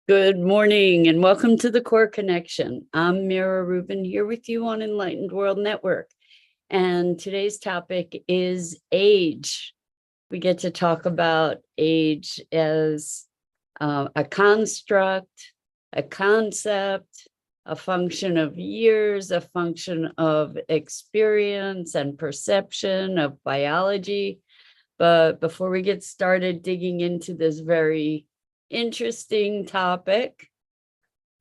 Good morning and welcome to the Core Connection. I'm Mira Rubin here with you on Enlightened World Network. And today's topic is age. We get to talk about age as a construct, a concept, a function of years, a function of experience and perception of biology. But before we get started digging into this very interesting topic,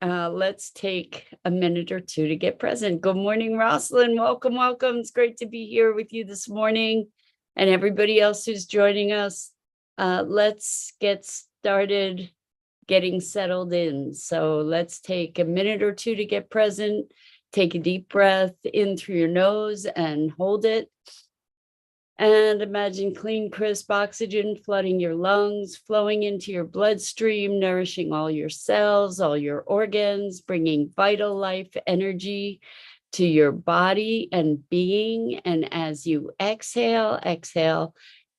let's take a minute or two to get present. Good morning, Rosalind. Welcome, welcome. It's great to be here with you this morning and everybody else who's joining us. Let's get started getting settled in. So let's take a minute or two to get present. Take a deep breath in through your nose and hold it. And imagine clean, crisp oxygen flooding your lungs, flowing into your bloodstream, nourishing all your cells, all your organs, bringing vital life energy to your body and being. And as you exhale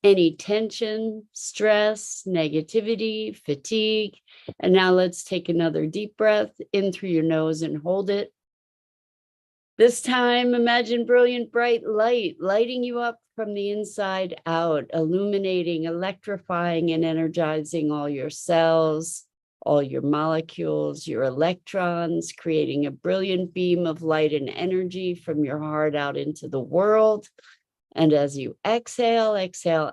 any tension, stress, negativity, fatigue. And now let's take another deep breath in through your nose and hold it. This time, imagine brilliant, bright light lighting you up from the inside out, illuminating, electrifying, and energizing all your cells, all your molecules, your electrons, creating a brilliant beam of light and energy from your heart out into the world. And as you exhale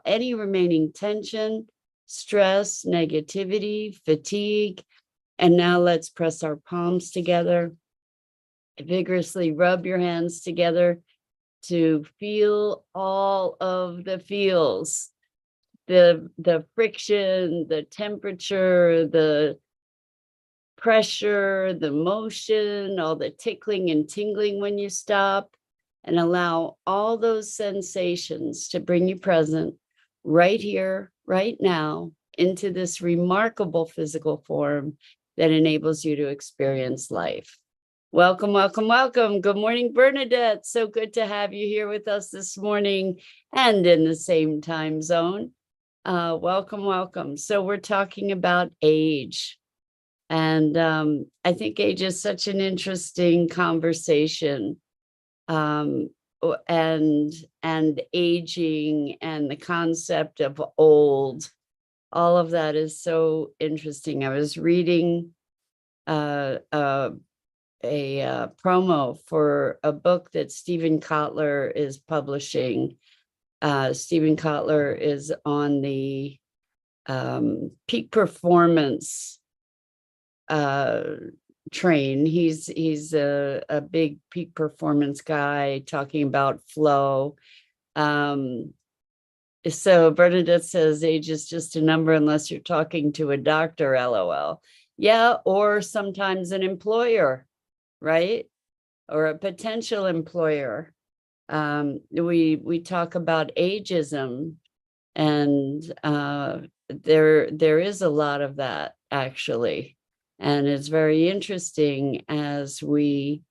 any remaining tension, stress, negativity, fatigue. And now let's press our palms together. Vigorously rub your hands together to feel all of the feels, the friction, the temperature, the pressure, the motion, all the tickling and tingling when you stop, and allow all those sensations to bring you present right here, right now, into this remarkable physical form that enables you to experience life. Welcome, welcome, welcome. Good morning, Bernadette. So good to have you here with us this morning and in the same time zone. Welcome, welcome. So we're talking about age. And I think age is such an interesting conversation. And aging and the concept of old, all of that is so interesting. I was reading a promo for a book that Steven Kotler is publishing. Steven Kotler is on the peak performance train. He's a big peak performance guy talking about flow. So Bernadette says age is just a number unless you're talking to a doctor, LOL. Yeah, or sometimes an employer, right? Or a potential employer. We talk about ageism, and there is a lot of that actually. And it's very interesting as we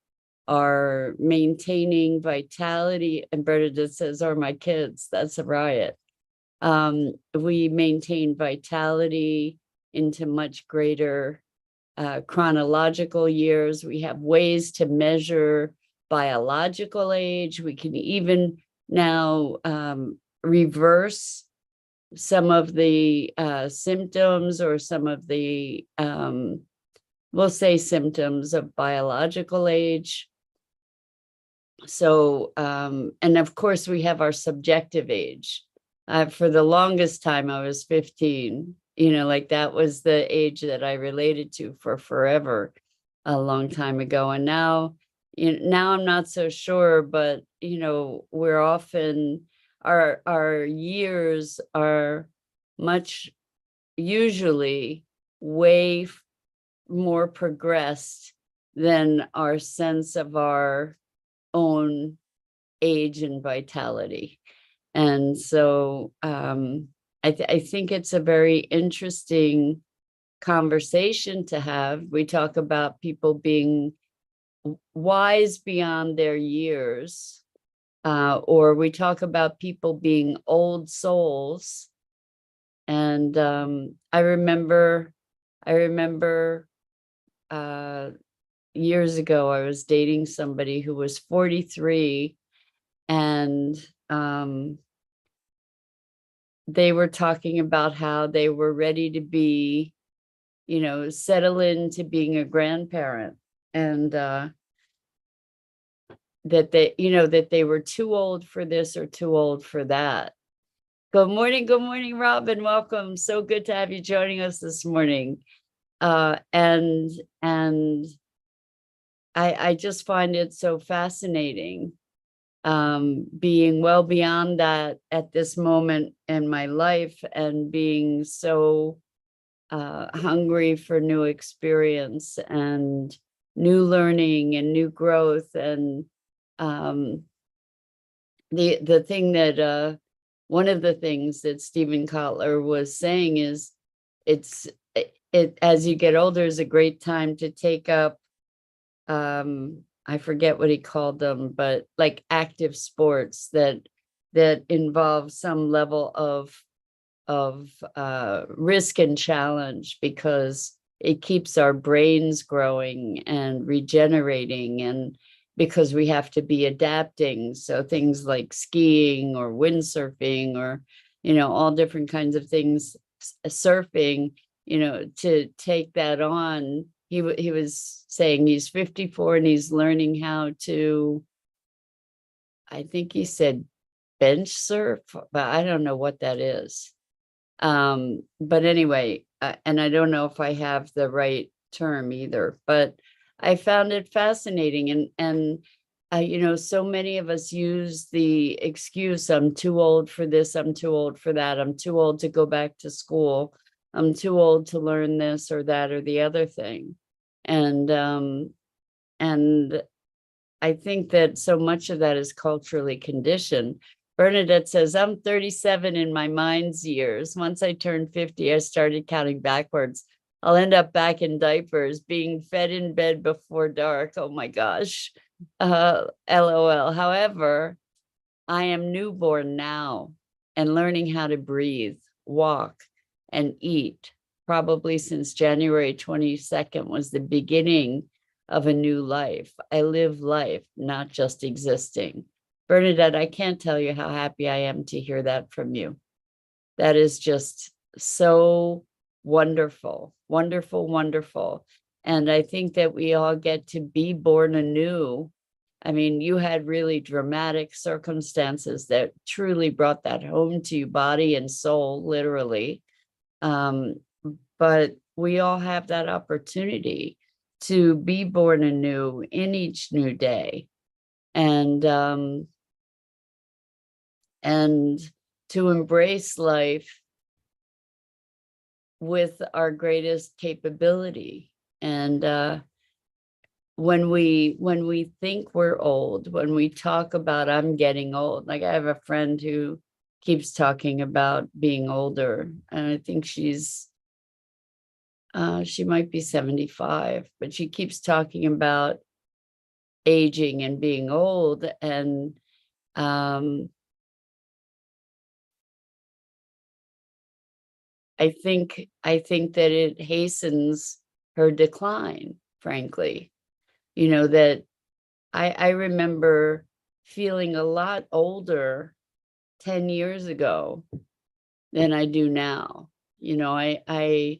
are maintaining vitality. And Bernadette says, "Are my kids?" That's a riot. We maintain vitality into much greater chronological years. We have ways to measure biological age. We can even now reverse some of the symptoms or some of the, we'll say symptoms of biological age. So, and of course we have our subjective age. For the longest time, I was 15. Like that was the age that I related to for forever, a long time ago. And now, now I'm not so sure, but we're often our years are much usually way more progressed than our sense of our own age and vitality. And so I think it's a very interesting conversation to have. We talk about people being wise beyond their years, or we talk about people being old souls. And I remember years ago, I was dating somebody who was 43, and they were talking about how they were ready to be, settle into being a grandparent, and that they were too old for this or too old for that. Good morning, Robin. Welcome. So good to have you joining us this morning. And I just find it so fascinating, being well beyond that at this moment in my life, and being so hungry for new experience and new learning and new growth. And the thing that one of the things that Stephen Kotler was saying is, it as you get older is a great time to take up, I forget what he called them, but like active sports that involve some level of risk and challenge, because it keeps our brains growing and regenerating, and because we have to be adapting. So things like skiing or windsurfing, or all different kinds of things, surfing, to take that on. He was saying he's 54 and he's learning how to, I think he said, bench surf, but I don't know what that is. But anyway, and I don't know if I have the right term either, but I found it fascinating. And so many of us use the excuse, I'm too old for this, I'm too old for that, I'm too old to go back to school, I'm too old to learn this or that or the other thing. And I think that so much of that is culturally conditioned. Bernadette says, I'm 37 in my mind's years. Once I turned 50, I started counting backwards. I'll end up back in diapers, being fed in bed before dark. Oh my gosh. LOL. However, I am newborn now and learning how to breathe, walk, and eat. Probably since January 22nd was the beginning of a new life. I live life, not just existing. Bernadette, I can't tell you how happy I am to hear that from you. That is just so wonderful, wonderful, wonderful. And I think that we all get to be born anew. I mean, you had really dramatic circumstances that truly brought that home to you, body and soul, literally. But we all have that opportunity to be born anew in each new day, and to embrace life with our greatest capability. And when we think we're old, when we talk about I'm getting old, like I have a friend who keeps talking about being older, and I think she might be 75, but she keeps talking about aging and being old. And I think that it hastens her decline, frankly. That I remember feeling a lot older 10 years ago than I do now. I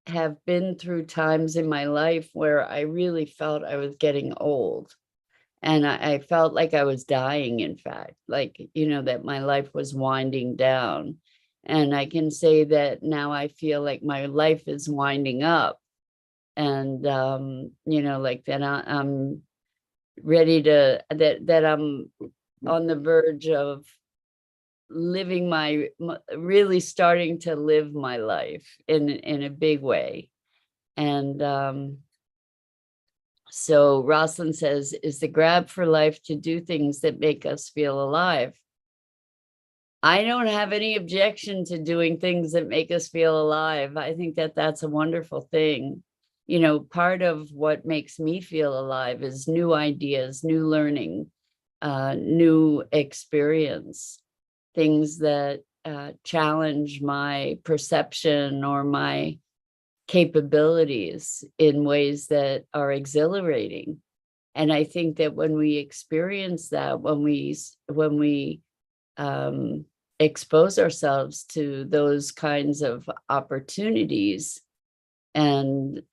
have been through times in my life where I really felt I was getting old. And I felt like I was dying, in fact, like, that my life was winding down. And I can say that now I feel like my life is winding up. And, like that I'm ready to, that I'm on the verge of living really starting to live my life in a big way. And so Rosalind says, is the grab for life to do things that make us feel alive? I don't have any objection to doing things that make us feel alive. I think that that's a wonderful thing. Part of what makes me feel alive is new ideas, new learning, new experience, things that challenge my perception or my capabilities in ways that are exhilarating. And I think that when we experience that, when we expose ourselves to those kinds of opportunities and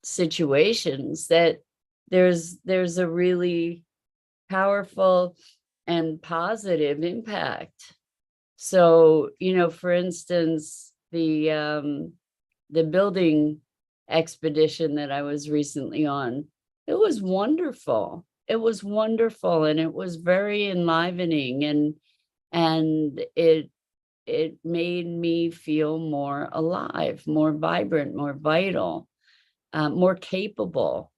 situations, that there's a really powerful and positive impact. So, for instance, the building expedition that I was recently on, it was wonderful. It was wonderful, and it was very enlivening, and it made me feel more alive, more vibrant, more vital, more capable,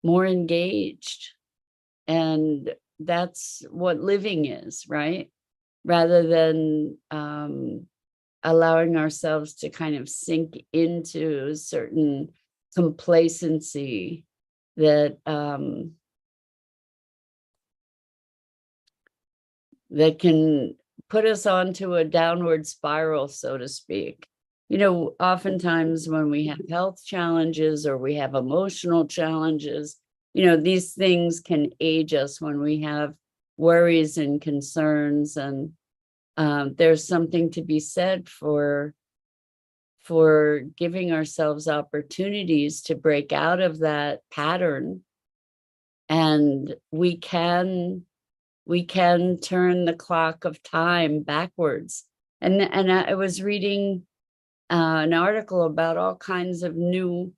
more engaged. And that's what living is, right? Rather than allowing ourselves to kind of sink into a certain complacency that that can put us onto a downward spiral, so to speak. Oftentimes when we have health challenges or we have emotional challenges, these things can age us when we have worries and concerns. And there's something to be said for giving ourselves opportunities to break out of that pattern. And we can turn the clock of time backwards. And I was reading an article about all kinds of new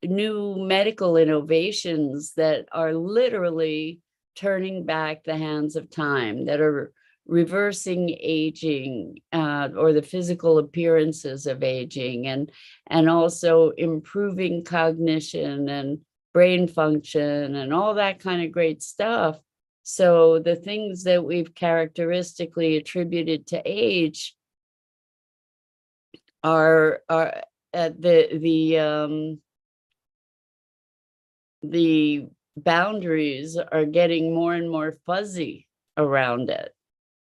medical innovations that are literally turning back the hands of time, that are reversing aging, or the physical appearances of aging, and also improving cognition and brain function and all that kind of great stuff. So the things that we've characteristically attributed to age are the boundaries are getting more and more fuzzy around it.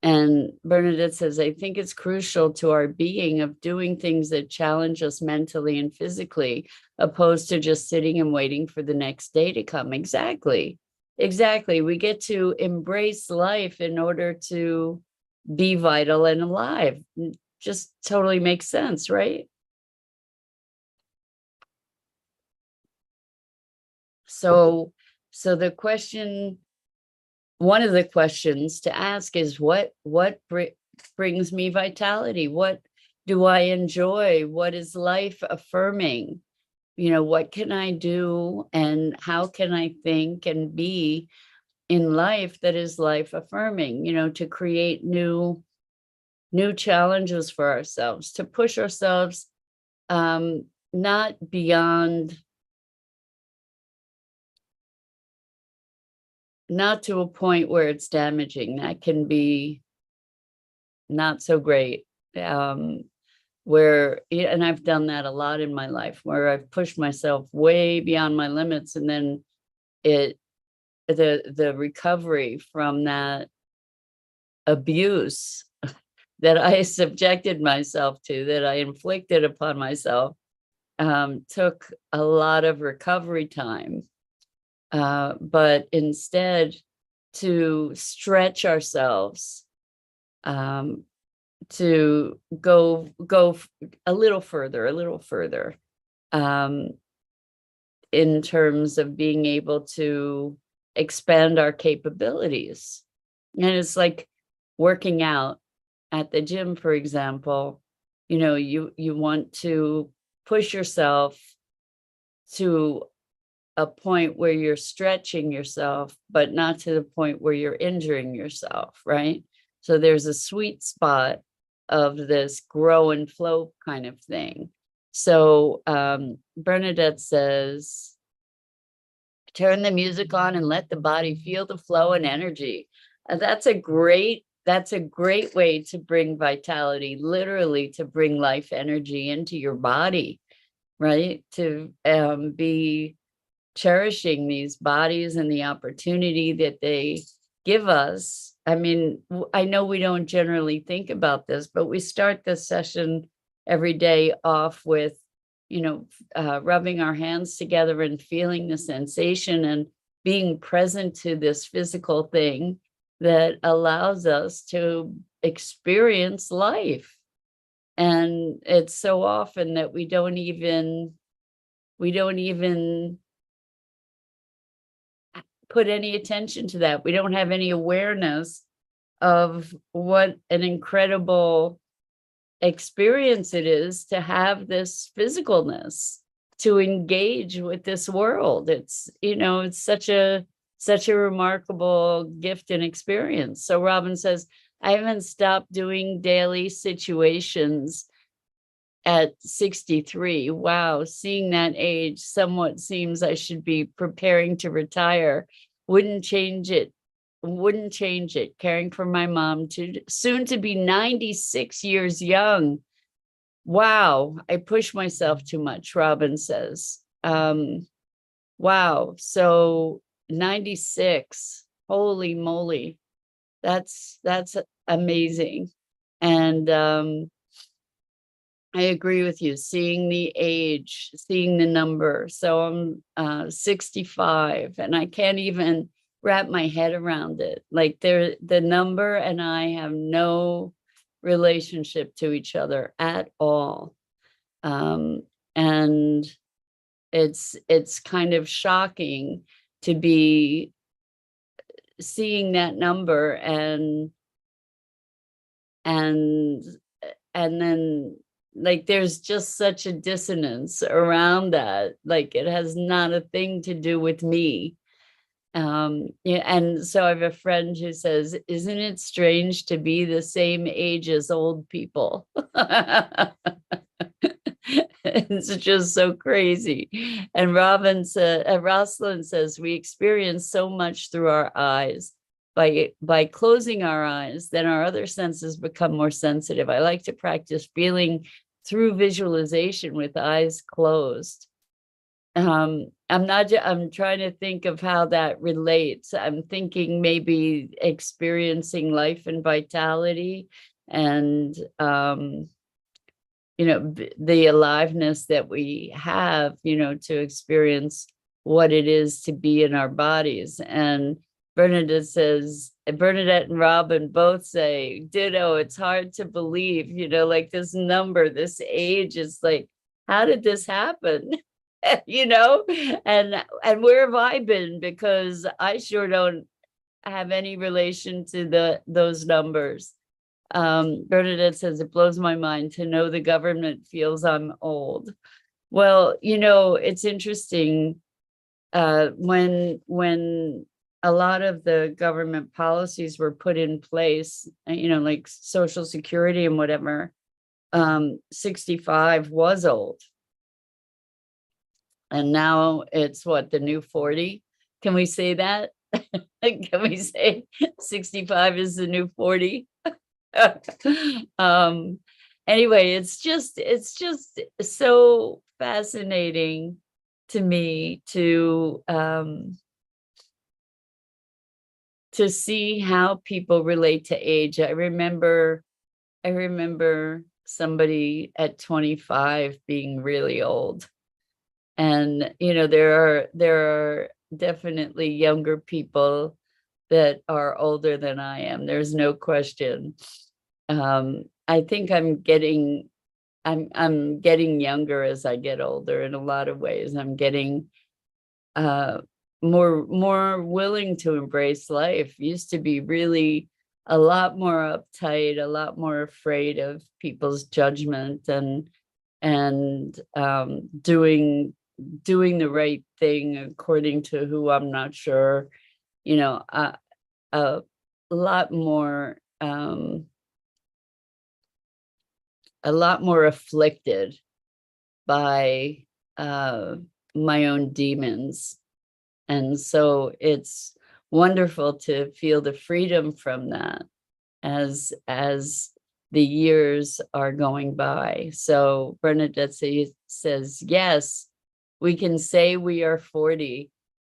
And Bernadette says, I think it's crucial to our being of doing things that challenge us mentally and physically, opposed to just sitting and waiting for the next day to come. Exactly. We get to embrace life in order to be vital and alive. Just totally makes sense, right? So the question, one of the questions to ask is, what brings me vitality? What do I enjoy? What is life affirming? What can I do, and how can I think and be in life that is life affirming? To create new challenges for ourselves, to push ourselves, not to a point where it's damaging. That can be not so great. Where, and I've done that a lot in my life, where I've pushed myself way beyond my limits, and then the recovery from that abuse that I subjected myself to, that I inflicted upon myself, took a lot of recovery time. But instead, to stretch ourselves, to go a little further, in terms of being able to expand our capabilities. And it's like working out at the gym, for example. You want to push yourself to a point where you're stretching yourself, but not to the point where you're injuring yourself, right? So there's a sweet spot of this grow and flow kind of thing. So Bernadette says, turn the music on and let the body feel the flow and energy. That's a great way to bring vitality, literally to bring life energy into your body, right? To be cherishing these bodies and the opportunity that they give us. I mean, I know we don't generally think about this, but we start this session every day off with rubbing our hands together and feeling the sensation and being present to this physical thing that allows us to experience life. And it's so often that we don't even put any attention to that. We don't have any awareness of what an incredible experience it is to have this physicalness, to engage with this world. It's such a remarkable gift and experience. So Robin says, I haven't stopped doing daily situations at 63. Wow, seeing that age somewhat seems I should be preparing to retire. Wouldn't change it. Caring for my mom, soon to be 96 years young. Wow, I push myself too much, Robin says. Wow, so 96, holy moly, that's amazing. And I agree with you, seeing the age, seeing the number. So I'm 65 and I can't even wrap my head around it. Like the number and I have no relationship to each other at all. And it's kind of shocking to be seeing that number and then like there's just such a dissonance around that. Like it has not a thing to do with me. Yeah, and so I have a friend who says, isn't it strange to be the same age as old people? It's just so crazy. And Rosalind says, we experience so much through our eyes. By closing our eyes, then our other senses become more sensitive. I like to practice feeling through visualization with eyes closed. I'm trying to think of how that relates. I'm thinking maybe experiencing life and vitality and the aliveness that we have, to experience what it is to be in our bodies. And Bernadette and Robin both say, ditto, it's hard to believe, like this number, this age is like, how did this happen? And where have I been? Because I sure don't have any relation to those numbers. Bernadette says, it blows my mind to know the government feels I'm old. Well, it's interesting when a lot of the government policies were put in place, like Social Security and whatever, 65 was old. And now it's what, the new 40? Can we say that? Can we say 65 is the new 40? Anyway, it's just so fascinating to me to see how people relate to age. I remember somebody at 25 being really old. And there are definitely younger people that are older than I am. There's no question. I think I'm getting younger as I get older in a lot of ways. I'm getting more willing to embrace life. Used to be really a lot more uptight, a lot more afraid of people's judgment and doing the right thing according to who I'm not sure, a lot more afflicted by my own demons. And so it's wonderful to feel the freedom from that as the years are going by. So Bernadette says, yes, we can say we are 40.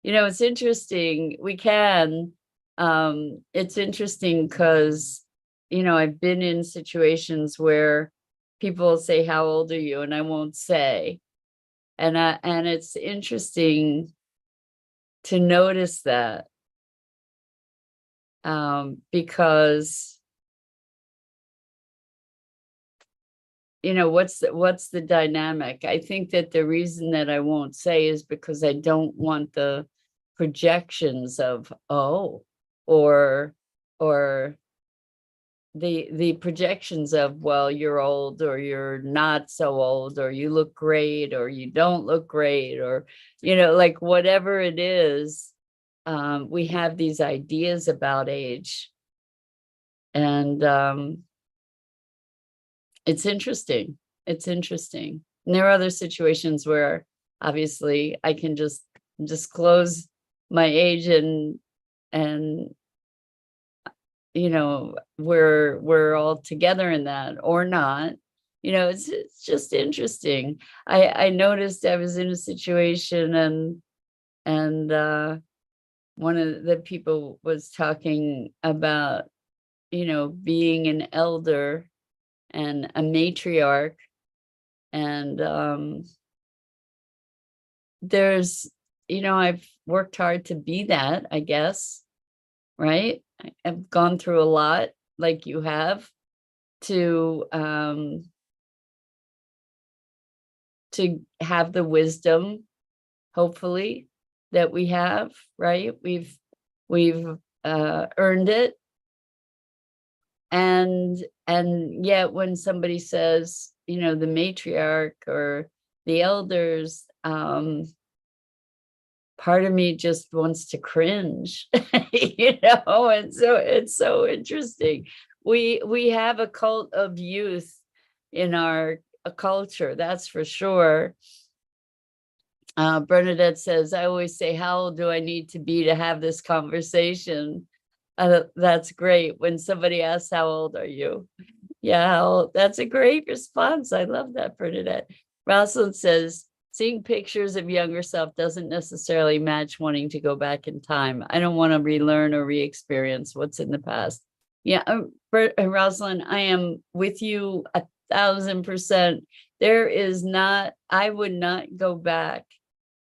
It's interesting. We can. It's interesting because, I've been in situations where people say, how old are you? And I won't say. And it's interesting to notice that, because what's the dynamic? I think that the reason that I won't say is because I don't want the projections of, oh, or the projections of, well, you're old, or you're not so old, or you look great, or you don't look great, or like whatever it is. We have these ideas about age, and it's interesting. It's interesting. And there are other situations where obviously I can just disclose my age, and we're all together in that, or not. It's just interesting. I noticed I was in a situation, and one of the people was talking about being an elder and a matriarch, and there's I've worked hard to be that, I guess, right? I've gone through a lot, like you have, to have the wisdom, hopefully, that we have, right? We've earned it. And yet when somebody says, the matriarch or the elders, part of me just wants to cringe, and so it's so interesting. We have a cult of youth in our culture, that's for sure. Bernadette says, I always say, how old do I need to be to have this conversation? That's great. When somebody asks, how old are you? Yeah, that's a great response. I love that, Bernadette. Rosalind says, seeing pictures of younger self doesn't necessarily match wanting to go back in time. I don't want to relearn or re-experience what's in the past. Yeah, Rosalind, I am with you 1,000%. I would not go back,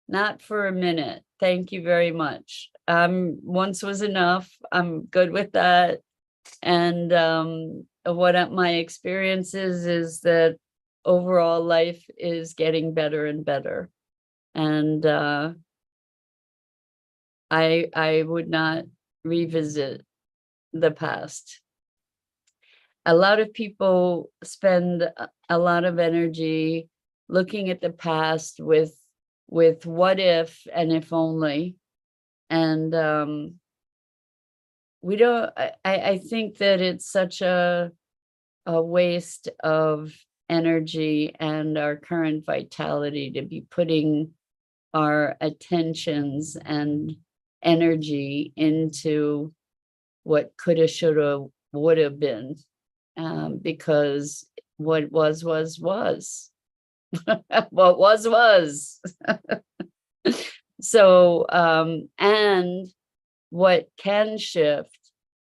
not for a minute. Thank you very much. Once was enough. I'm good with that. And what my experience is that overall life is getting better and better. And I would not revisit the past. A lot of people spend a lot of energy looking at the past with what if and if only. And I think that it's such a waste of energy and our current vitality to be putting our attentions and energy into what coulda, shoulda, woulda been, because what was. What was. So, and what can shift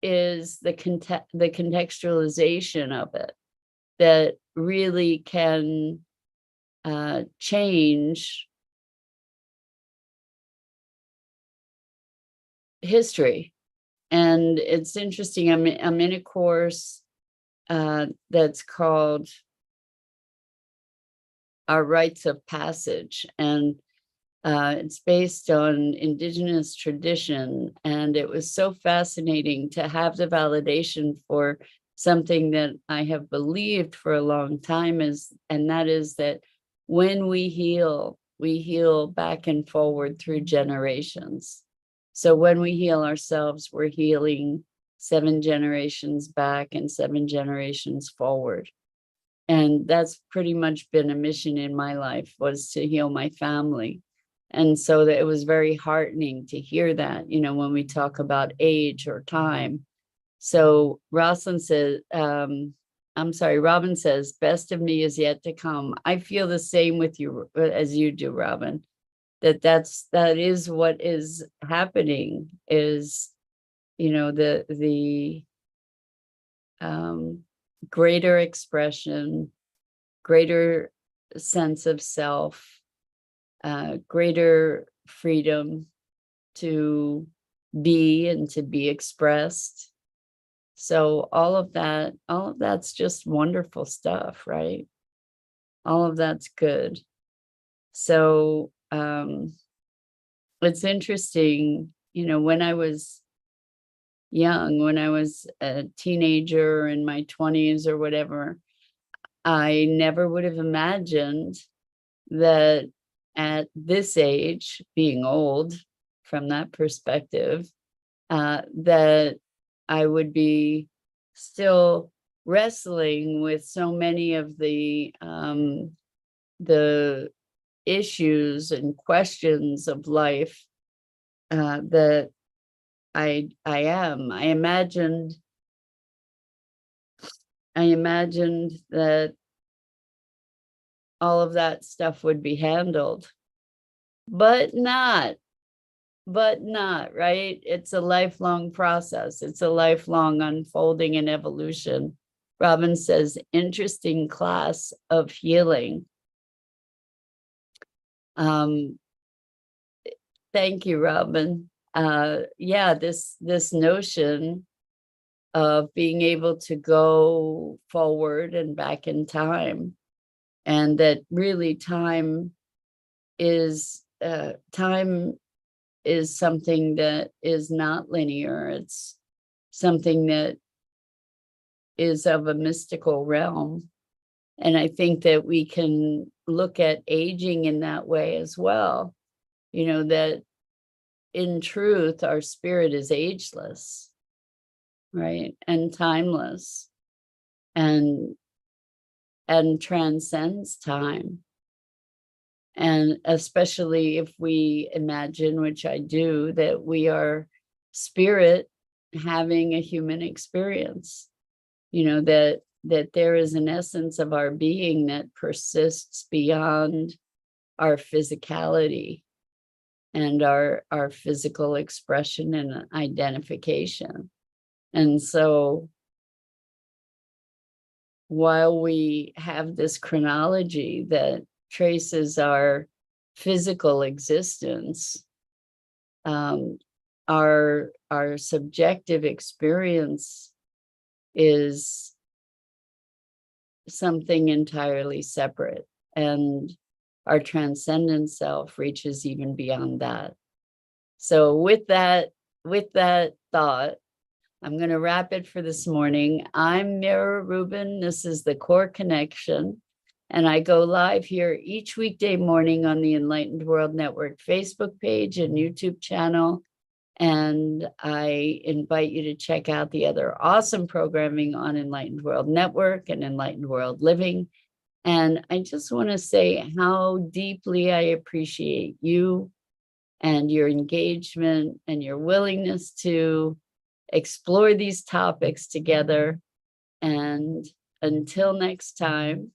is the contextualization of it, that really can change history. And it's interesting. I'm in a course that's called Our Rites of Passage, and it's based on indigenous tradition. And it was so fascinating to have the validation for something that I have believed for a long time, and that is that when we heal back and forward through generations. So when we heal ourselves, we're healing 7 generations back and 7 generations forward. And that's pretty much been a mission in my life, was to heal my family. And so that it was very heartening to hear that, when we talk about age or time. So Robin says, best of me is yet to come. I feel the same with you as you do, Robin, that is what is happening, is, the greater expression, greater sense of self, greater freedom to be and to be expressed. So all of that's just wonderful stuff, right? All of that's good. So it's interesting, when I was young, when I was a teenager in my 20s or whatever, I never would have imagined that at this age, being old from that perspective, that I would be still wrestling with so many of the issues and questions of life that I am. I imagined that all of that stuff would be handled, but not, right? It's a lifelong process. It's a lifelong unfolding and evolution. Robin says, interesting class of healing. Thank you, Robin. Yeah, this notion of being able to go forward and back in time, and that really time is something that is not linear. It's something that is of a mystical realm. And I think that we can look at aging in that way as well. That in truth, our spirit is ageless, right? And timeless, and transcends time. And especially if we imagine, which I do, that we are spirit having a human experience, that there is an essence of our being that persists beyond our physicality and our physical expression and identification. And so while we have this chronology that traces our physical existence, our subjective experience is something entirely separate, and our transcendent self reaches even beyond that. So with that thought, I'm going to wrap it for this morning. I'm Mira Rubin. This is the Core Connection, and I go live here each weekday morning on the Enlightened World Network Facebook page and YouTube channel. And I invite you to check out the other awesome programming on Enlightened World Network and Enlightened World Living. And I just want to say how deeply I appreciate you and your engagement and your willingness to explore these topics together. And until next time,